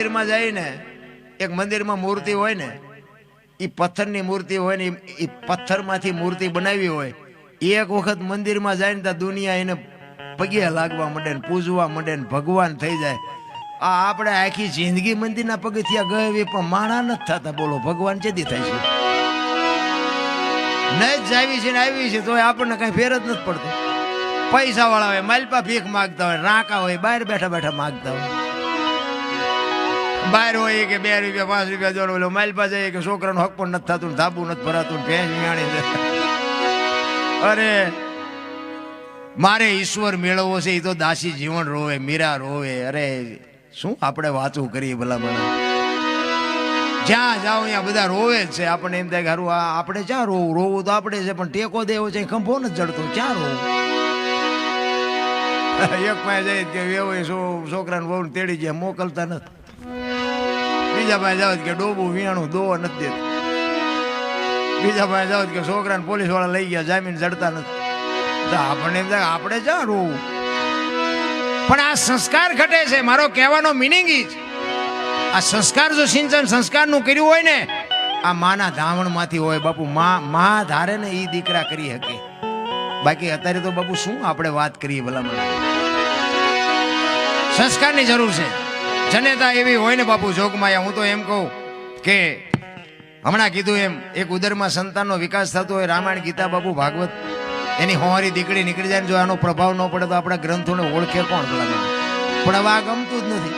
મંદિરમાં જઈને એક મંદિરમાં મૂર્તિ હોય ને, એ પથ્થરની મૂર્તિ હોય ને, એ પથ્થરમાંથી મૂર્તિ બનાવી હોય. એક વખત મંદિરમાં જાય ને તો દુનિયા એને પગે લાગવા માંડે ને પૂજવા માંડે ને ભગવાન થઈ જાય. આ આપણે આખી જિંદગી મંદિરના પગથિયા ગયે પણ માણા નથી થતા. બોલો ભગવાન ચેદી થાય છે? નહીં જ આવી છે ને આવી છે તો આપણને કઈ ફેર જ નથી પડતો. પૈસા વાળા હોય માલપા ભીખ માગતા હોય, રાંકા હોય બહાર બેઠા બેઠા માગતા હોય. બહાર હોય કે 2 રૂપિયા 5 રૂપિયા જોડો માલપા જાય કે છોકરાનું હક પણ નથી થતું, ધાબુ નથી ભરાતું, ભેંસ વિયાણી. અરે મારે ઈશ્વર મેળવવો છે એ તો દાસી જીવન રોવે, મીરા રોવે. અરે શું આપણે વાતું કરીએ ભલા મને? જ્યાં જાઓ ત્યાં બધા રોવે જ છે. આપણને એમ થાય કે હારું આપણે ક્યાં રોવું? રોવું તો આપણે છે પણ ટેકો દેવો છે ખંભો નથી જડતો, ક્યાં રોવું? એક પાસે જાય કે એવો છોકરાને બહુ તેડી જાય મોકલતા નથી. બીજા પાસે જાવ કે ડોબું વિયાણું દોવા નથી દેતું. બીજા પાસે જાવ કે છોકરાને પોલીસ વાળા લઈ ગયા જામીન જડતા નથી. તો આપણને એમ થાય આપણે ક્યાં રોવું? પણ આ સંસ્કાર ઘટે છે. મારો કહેવાનો મિનિંગ ઈ જ, આ સંસ્કાર જો સિંચન સંસ્કારનું કર્યું હોય ને, આ માના ધાવણમાંથી હોય. બાપુ મા ધારે ને એ દીકરા કરી શકે. બાકી અત્યારે તો બાપુ શું આપણે વાત કરીએ ભલા મને? સંસ્કારની જરૂર છે. જનેતા એવી હોય ને બાપુ જોગમાયા. હું તો એમ કહું કે હમણાં કીધું એમ એક ઉદરમાં સંતાનનો વિકાસ થતો હોય, રામાયણ ગીતા બાપુ ભાગવત એની હોવારી દીકરી નીકળી જાય ને જો આનો પ્રભાવ ન પડે તો આપણા ગ્રંથોને ઓળખે કોણ ભલા? પણ હવે આ ગમતું જ નથી.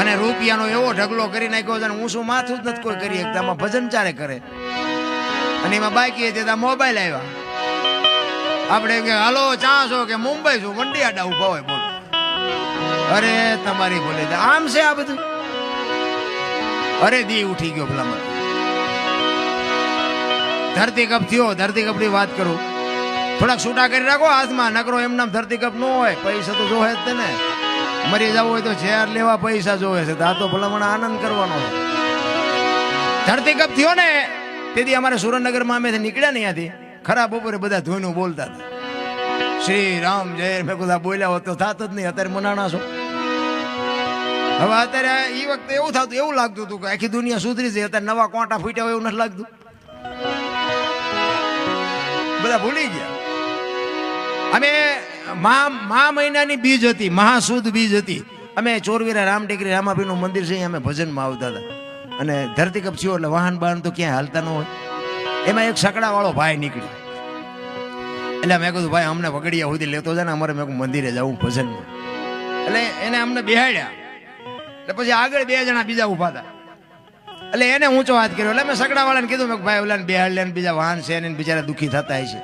અને રૂપિયાનો એવો ઢગલો કરી નાખ્યો છે, ઊંચું માથું જ નથી કોઈ કરી શકતા. આમાં ભજન ચારે કરે અને એમાં બાકી હતી ત્યાં મોબાઈલ આવ્યા. આપણે કે હાલો ચા છો કે મુંબઈ છું, મંડી આડા ઉભા હોય. બોલો અરે તમારી બોલે આમ છે આ બધું. અરે દી ઉઠી ગયો ભલા મને. ધરતી કપ થયો, ધરતી કપ ની વાત કરું. થોડાક છૂટા કરી રાખો હાથમાં, નકરો એમ નામ ધરતી કપ ન હોય. પૈસા તો જોવે જ ને. મરી જવું હોય તો ઝેર લેવા પૈસા જોવે છે. આ તો ભલામણ આનંદ કરવાનો છે. ધરતી કપ થયો ને તેથી અમારે સુરેન્દ્રનગરમાં અમે નીકળ્યા ને ત્યાંથી ખરાબ બપોરે બધા ધોઈનું બોલતા હતા. શ્રી રામ જય. મેં બધા બોલ્યા હોત તો થાત જ નહીં. અત્યારે મનાણા છો. હવે અત્યારે એ વખતે એવું થતું, એવું લાગતું હતું કે આખી દુનિયા સુધરી જાય. અત્યારે નવા કોંટા ફૂટ્યા હોય એવું નથી લાગતું. બધા ભૂલી ગયા. અમે મહા મહિનાની બીજ હતી, મહાસુદ બીજ હતી. અમે ચોરવીરા રામ ટેકરી રામાપીરનું મંદિર છે, અમે ભજનમાં આવતા હતા. અને ધરતી કપ થયો એટલે વાહન બાહન તો ક્યાંય હાલતા ન હોય. એમાં એક સકડા વાળો ભાઈ નીકળ્યો. એટલે મેં કીધું ભાઈ અમને વગડિયા સુધી લેતો જાય ને, અમારે મેં મંદિરે જવું ભજનમાં. એટલે એને અમને બેહાડ્યા. એટલે પછી આગળ 2 જણા બીજા ઉભા હતા. એટલે એને ઊંચો હાથ કર્યો. એટલે મેં સકડા વાળાને કીધું મેં ભાઈ ઓલાને બેહાડ લે, બીજા વાહન છે ને બિચારા દુઃખી થતા હોય છે.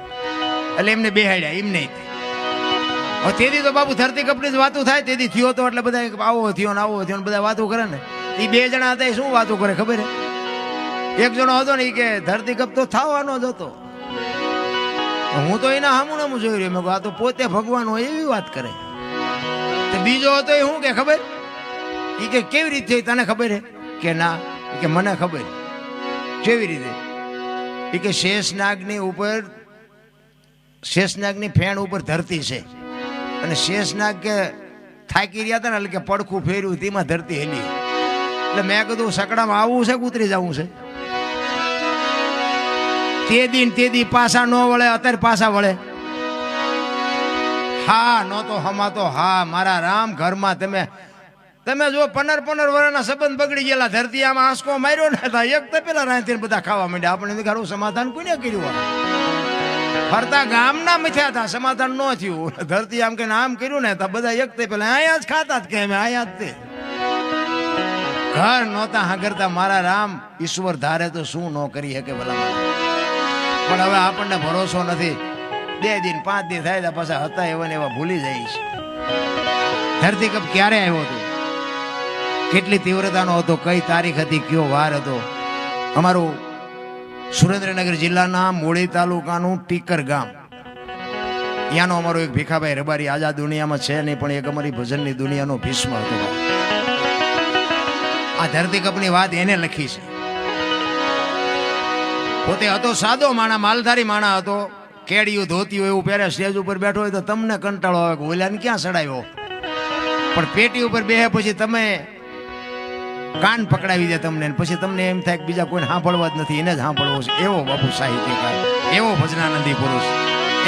એટલે એમને બેહાડ્યા. એમ નહીં હવે તેથી તો બાપુ ધરતી કપની જ વાતો થાય. તેથી થયો તો એટલે બધા આવો થયો ને આવો થયો ને બધા વાતો કરે ને. એ 2 જણા હતા એ શું વાતો કરે ખબર? એક જણો હતો ને એ કે ધરતી કપ તો થવાનો જ હતો. હું તો એના હામું જોઈ રહ્યો. મેં આ તો પોતે ભગવાન હોય એવી વાત કરે. બીજો હતો એ શું કે ખબર? એ કે કેવી રીતે તને ખબર હે? કે ના, કે મને ખબર. કેવી રીતે? એ કે શેષનાગની ઉપર, શેષનાગની ફેણ ઉપર ધરતી છે અને શેષનાગ કે થાકી રહ્યા હતા ને એટલે કે પડખું ફેર્યું તેમાં ધરતી હેલી. એટલે મેં કીધું સકડામાં આવવું છે કે ઉતરી જવું છે? તે દી પાછા ન વળે, અત્યારે પાછા વળે. હા નો તો હમાતો હા મારા રામ. ઘરમાં તમે જો 15 વર્ષના સંબંધ બગડી ગયેલા. ધરતી આમાં આંસકો માર્યો ને એક તો પેલા રાંધીને બધા ખાવા માંડ્યા. આપણે ઘણું સમાધાન કોને કર્યું? ફરતા ગામના મથ્યા હતા, સમાધાન ન થયું. ધરતી આમ કે આમ કર્યું ને તો બધા એક તે પેલા અહીંયા જ ખાતા જ કે અમે અહીંયા જ તે ઘર નહોતા હાગરતા. મારા રામ ઈશ્વર ધારે તો શું ન કરી શકે ભલા. પણ હવે આપણને ભરોસો નથી. 2 દિન 5 દિન થાય પાછા હતા એવા ને એવા ભૂલી જાય છે. ધરતી કપ ક્યારે આવ્યો હતો? કેટલી તીવ્રતાનો હતો? કઈ તારીખ હતી? કયો વાર હતો? અમારું સુરેન્દ્રનગર જિલ્લાના મૂળી તાલુકાનું ટીકર ગામ, ત્યાંનો અમારો એક ભીખાભાઈ રબારી આજ આ દુનિયામાં છે નહીં પણ એક અમારી ભજનની દુનિયાનો ભીષ્મ હતો. આ ધરતી કપની વાત એને લખી છે. પોતે હતો સાદો માણા, માલધારી માણા હતો. કેડિયું ધોતિયું એવું પહેરે, સ્ટેજ ઉપર બેઠો હોય તો તમને કંટાળો આવે કે ઓલાને ક્યાં ચડાવ્યો. પણ પેટી ઉપર બેહે પછી તમે કાન પકડાવી દે તમને, પછી તમને એમ થાય કે બીજા કોઈને સાંભળવા જ નથી, એને જ સાંભળવો છે. એવો બાપુ સાહિત્યકાર, એવો ભજનાનંદી પુરુષ.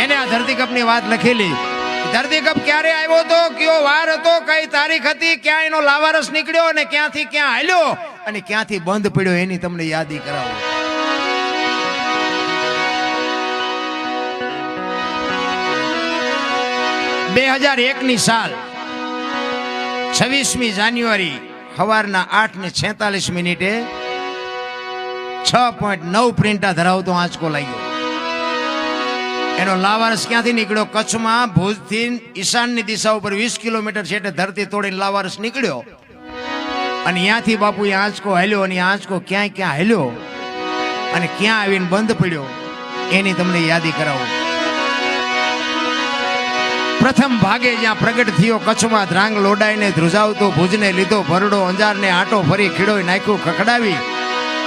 એને આ ધરતીકપની વાત લખેલી. ધરતીકપ ક્યારે આવ્યો હતો, કયો વાર હતો, કઈ તારીખ હતી, ક્યાં એનો લાવારસ નીકળ્યો અને ક્યાંથી ક્યાં હાલ્યો અને ક્યાંથી બંધ પડ્યો, એની તમને યાદી કરાવો. બે 2001 સાલ 26મી જાન્યુઆરી સવારના 8:46 6.9 પ્રિન્ટા ધરાવતો આંચકો લાગ્યો. એનો લાવારસ ક્યાંથી નીકળ્યો? કચ્છમાં ભુજથી ઈશાનની દિશા ઉપર 20 કિલોમીટર છે એટલે ધરતી તોડીને લાવારસ નીકળ્યો અને ત્યાંથી બાપુ એ આંચકો હાલ્યો અને આંચકો ક્યાં ક્યાં હાલ્યો અને ક્યાં આવીને બંધ પડ્યો એની તમને યાદી કરાવો. પ્રથમ ભાગે જ્યાં પ્રગટ થયો કચ્છમાં ધ્રાંગ લોડાઈને ધ્રુજાવતો, ભુજને લીધો ભરડો, અંજારને આટો ફરી ખીડોય નાખ્યું ખખડાવી,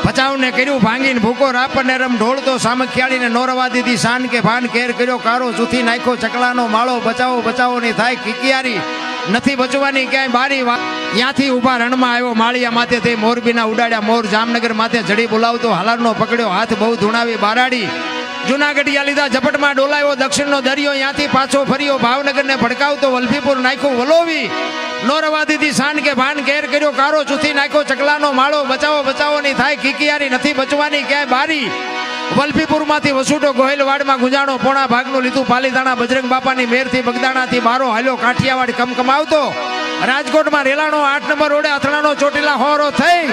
ભચાઉને કર્યું ભાંગીને ભૂકો, રાપરને રમ ઢોળતો, સામખિયાળીને નોરવા દીધી શાન કે ભાન, કેર કર્યો કારો, ચૂથી નાખ્યો ચકલાનો માળો, બચાવો બચાવો ની થાય કિકિયારી, નથી બચવાની ક્યાંય બારી. ત્યાંથી ઉભા રણમાં આવ્યો માળિયા માથે તે મોરબીના ઉડાડ્યા મોર, જામનગર માથે જડી બોલાવતો, હાલારનો પકડ્યો હાથ બહુ ધૂણાવી બારાડી, જુનાગઢિયા લીધા ઝપટમાં ડોલાયો, દક્ષિણનો દરિયો ત્યાંથી પાછો ફર્યો, ભાવનગરને ભડકાવતો, વલભીપુર નાખ્યો વલોવી, નોરવા દીધી શાન કે ભાન, કેર કર્યો કારો, ચૂથી નાખ્યો ચકલાનો માળો, બચાવો બચાવો ની થાય કિકિયારી, નથી બચવાની ક્યાંય બારી. વલભીપુરમાંથી વસુટો ગોહિલવાડમાં ગુંજાણો, પોણા ભાગનું લીધું પાલીતાણા, બજરંગ બાપાની મેરથી બગદાણાથી બારો હાલ્યો, કાઠિયાવાડ કમકમાવતો, રાજકોટમાં રેલાણો 8 નંબર રોડે અથડાનો ચોટીલા હોરો થઈ,